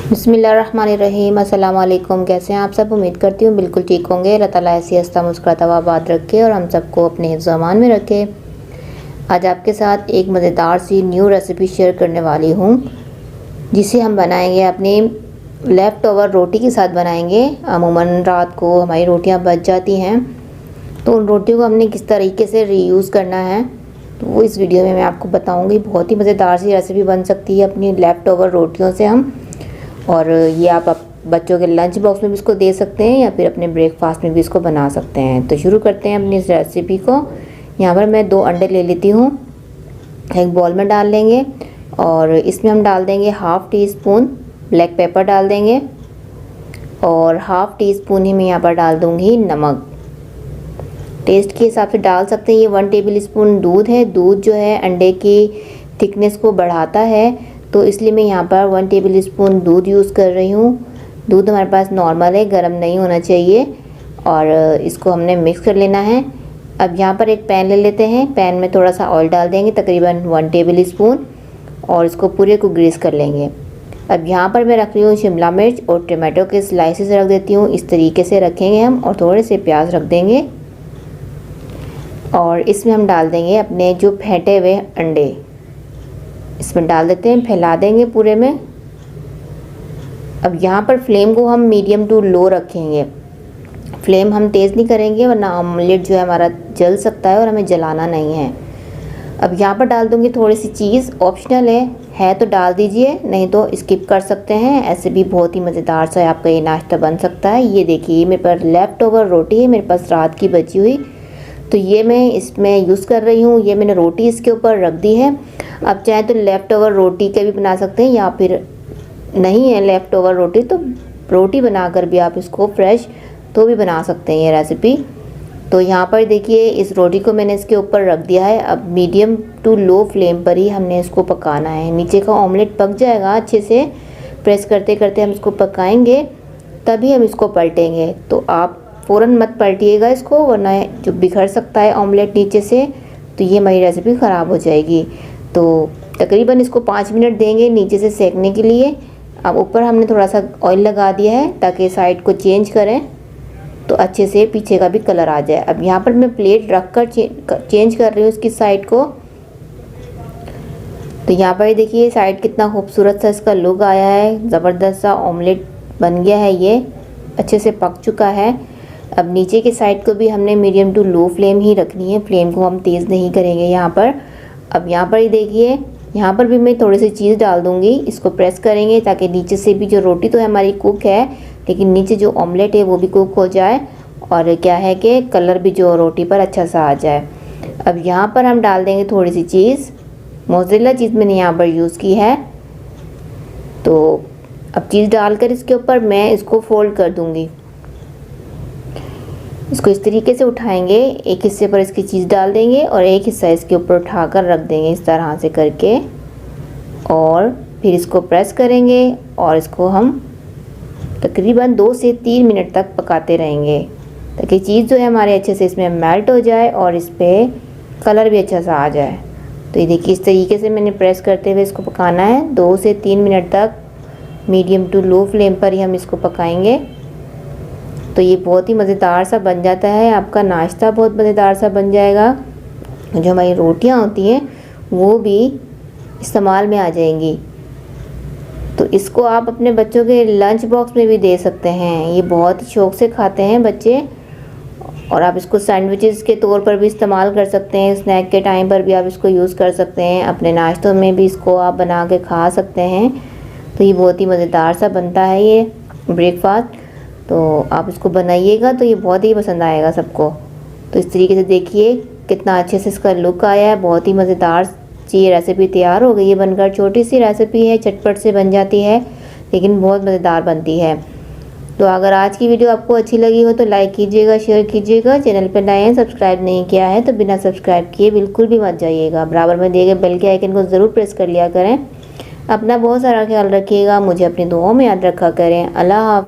बिस्मिल्लाहिर्रहमानिर्रहीम। अस्सलाम वालेकुम। कैसे हैं आप सब? उम्मीद करती हूँ बिल्कुल ठीक होंगे। अल्लाह ताला ऐसी हंसता मुस्कुराता हुआ आबाद रखे और हम सबको अपने हिफ्ज़ अमान में रखे। आज आपके साथ एक मज़ेदार सी न्यू रेसिपी शेयर करने वाली हूँ, जिसे हम बनाएंगे अपनी लेफ़्ट ओवर रोटी के साथ बनाएंगे। अमूमन रात को हमारी रोटियाँ बच जाती हैं, तो उन रोटियों को हमने किस तरीके से रीयूज़ करना है, तो वो इस वीडियो में मैं आपको बताऊँगी। बहुत ही मज़ेदार सी रेसिपी बन सकती है अपनी लेफ़्ट ओवर रोटियों से हम, और ये आप बच्चों के लंच बॉक्स में भी इसको दे सकते हैं या फिर अपने ब्रेकफास्ट में भी इसको बना सकते हैं। तो शुरू करते हैं अपनी इस रेसिपी को। यहाँ पर मैं 2 अंडे ले लेती हूँ, एक बॉल में डाल लेंगे और इसमें हम डाल देंगे half tea spoon black pepper डाल देंगे और हाफ़ टी स्पून ही मैं यहाँ पर डाल दूँगी नमक। टेस्ट के हिसाब से डाल सकते हैं। ये 1 टेबल स्पून दूध है। दूध जो है अंडे की थिकनेस को बढ़ाता है, तो इसलिए मैं यहाँ पर 1 टेबल स्पून दूध यूज़ कर रही हूँ। दूध हमारे पास नॉर्मल है, गर्म नहीं होना चाहिए, और इसको हमने मिक्स कर लेना है। अब यहाँ पर एक पैन ले लेते हैं। पैन में थोड़ा सा ऑयल डाल देंगे, तकरीबन 1 टेबल स्पून, और इसको पूरे को ग्रीस कर लेंगे। अब यहाँ पर मैं रख रही हूँ शिमला मिर्च और टमाटो के स्लाइसेस रख देती हूँ। इस तरीके से रखेंगे हम, और थोड़े से प्याज रख देंगे, और इसमें हम डाल देंगे अपने जो फेंटे हुए अंडे, इसमें डाल देते हैं, फैला देंगे पूरे में। अब यहाँ पर फ्लेम को हम मीडियम टू लो रखेंगे। फ्लेम हम तेज़ नहीं करेंगे, वरना ऑमलेट जो है हमारा जल सकता है और हमें जलाना नहीं है। अब यहाँ पर डाल दूँगी थोड़ी सी चीज़, ऑप्शनल है तो डाल दीजिए, नहीं तो स्किप कर सकते हैं। ऐसे भी बहुत ही मज़ेदार सा आपका ये नाश्ता बन सकता है। ये देखिए, मेरे पास लेफ़्ट ओवर रोटी है, मेरे पास रात की बची हुई, तो ये मैं इसमें यूज़ कर रही हूँ। ये मैंने रोटी इसके ऊपर रख दी है। अब चाहे तो लेफ़्ट ओवर रोटी के भी बना सकते हैं, या फिर नहीं है लेफ़्ट ओवर रोटी तो रोटी बनाकर भी आप इसको फ्रेश तो भी बना सकते हैं ये रेसिपी। तो यहाँ पर देखिए, इस रोटी को मैंने इसके ऊपर रख दिया है। अब मीडियम टू लो फ्लेम पर ही हमने इसको पकाना है। नीचे का ऑमलेट पक जाएगा अच्छे से, प्रेस करते करते हम इसको पकाएंगे, तभी हम इसको पलटेंगे। तो आप फ़ौरन मत पलटिएगा इसको, वरना जो बिखर सकता है ऑमलेट नीचे से, तो ये हमारी रेसिपी ख़राब हो जाएगी। तो तकरीबन इसको 5 मिनट देंगे नीचे से सेकने के लिए। अब ऊपर हमने थोड़ा सा ऑयल लगा दिया है ताकि साइड को चेंज करें तो अच्छे से पीछे का भी कलर आ जाए। अब यहाँ पर मैं प्लेट रख कर चेंज कर रही हूँ इसकी साइड को। तो यहाँ पर देखिए साइड कितना खूबसूरत सा इसका लुक आया है, ज़बरदस्त सा ऑमलेट बन गया है, ये अच्छे से पक चुका है। अब नीचे के साइड को भी हमने मीडियम टू लो फ्लेम ही रखनी है, फ्लेम को हम तेज़ नहीं करेंगे यहाँ पर। अब यहाँ पर ही देखिए, यहाँ पर भी मैं थोड़ी सी चीज़ डाल दूँगी, इसको प्रेस करेंगे ताकि नीचे से भी, जो रोटी तो है हमारी कुक है, लेकिन नीचे जो ऑमलेट है वो भी कुक हो जाए, और क्या है कि कलर भी जो रोटी पर अच्छा सा आ जाए। अब यहाँ पर हम डाल देंगे थोड़ी सी चीज़, मोज़रेला चीज़ मैंने यहाँ पर यूज़ की है। तो अब चीज़ डालकर इसके ऊपर मैं इसको फोल्ड कर दूँगी। इसको इस तरीके से उठाएंगे, एक हिस्से पर इसकी चीज़ डाल देंगे और एक हिस्सा इसके ऊपर उठाकर रख देंगे इस तरह से करके, और फिर इसको प्रेस करेंगे और इसको हम तकरीबन 2 से 3 मिनट तक पकाते रहेंगे, ताकि चीज़ जो है हमारे अच्छे से इसमें मेल्ट हो जाए और इस पर कलर भी अच्छा सा आ जाए। तो ये देखिए, इस तरीके से मैंने प्रेस करते हुए इसको पकाना है 2 से 3 मिनट तक। मीडियम टू लो फ्लेम पर ही हम इसको पकाएंगे। तो ये बहुत ही मज़ेदार सा बन जाता है, आपका नाश्ता बहुत मज़ेदार सा बन जाएगा। जो हमारी रोटियां होती हैं वो भी इस्तेमाल में आ जाएंगी। तो इसको आप अपने बच्चों के लंच बॉक्स में भी दे सकते हैं, ये बहुत ही शौक़ से खाते हैं बच्चे। और आप इसको सैंडविचेस के तौर पर भी इस्तेमाल कर सकते हैं, स्नैक के टाइम पर भी आप इसको यूज़ कर सकते हैं, अपने नाश्तों में भी इसको आप बना के खा सकते हैं। तो ये बहुत ही मज़ेदार सा बनता है ये ब्रेकफास्ट। तो आप इसको बनाइएगा तो ये बहुत ही पसंद आएगा सबको। तो इस तरीके से देखिए कितना अच्छे से इसका लुक आया है, बहुत ही मज़ेदार सी ये रेसिपी तैयार हो गई है बनकर। छोटी सी रेसिपी है, झटपट से बन जाती है, लेकिन बहुत मज़ेदार बनती है। तो अगर आज की वीडियो आपको अच्छी लगी हो तो लाइक कीजिएगा, शेयर कीजिएगा। चैनल पर नए हैं, सब्सक्राइब नहीं किया है तो बिना सब्सक्राइब किए बिल्कुल भी मत जाइएगा। बराबर में दिए गए बेल के आइकन को ज़रूर प्रेस कर लिया करें। अपना बहुत सारा ख्याल रखिएगा, मुझे अपनी दुआओं में याद रखा करें। अल्लाह हाफ़िज़।